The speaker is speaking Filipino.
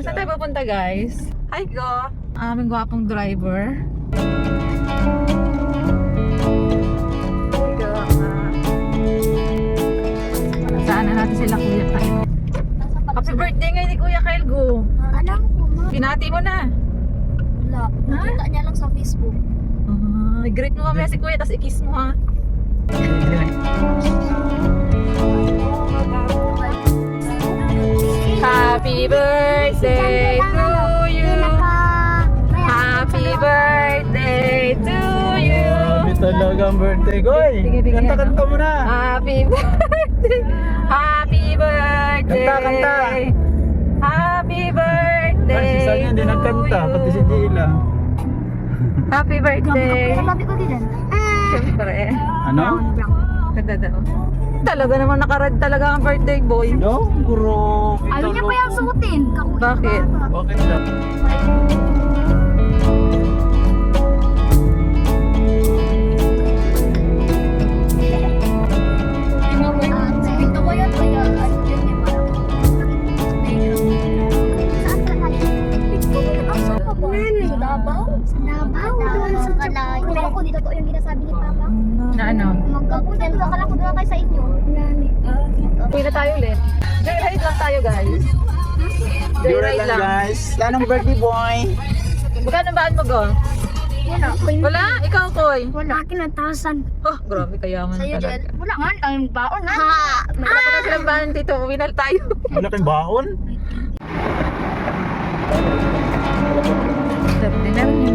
Saan tayo pupunta guys? Hi go! Aming gwapong driver. Saan na natin sila Kuya Kyle? Happy birthday ngayon ni Kuya Kyle go! Alam ko, ma. Pinati mo na! Wala. Nakita niya lang sa Facebook. Greet mo mamaya si Kuya, tapos i-kiss mo ha. Happy birthday to you! Happy birthday to you! Grabe talaga ang birthday ko eh. Sige, sige, Kanta-kanta mo na. Happy birthday! Happy birthday! Kanta, kanta. Happy birthday! Ay, si Sanya hindi nagkanta, to pati si you. Gila. Happy birthday! Sabi ko din. Siyempre. Ano? Ganda daw. Talaga namang nakarad talaga ang birthday boy. No, guro. Ayaw niya pa yung suotin. Bakit? Bakit daw? Ito ko yan. Kaya ano yun eh. Saan ka tayo? Ito ko yan. Asa ka ba? Sa Davao? Sa Davao. Doon sa Kalayo. Kung ako dito yung ginasabi ni Papa. Na ano? Magkapunta doon. Akala ko doon tayo sa inyo. Uwi na tayo ulit. Joyride lang tayo guys. Joyride lang. guys. Anong birthday boy? Magkano baan mo go? Wala. Wala? Ikaw Koy? Wala. Akin 1,000. Oh, grabe kayaman Sa'yo, Jel. talaga. Wala nga. Ang baon na. Wala pa na silang bahan dito. Uwi na tayo. Wala kang baon? Dinner niyo.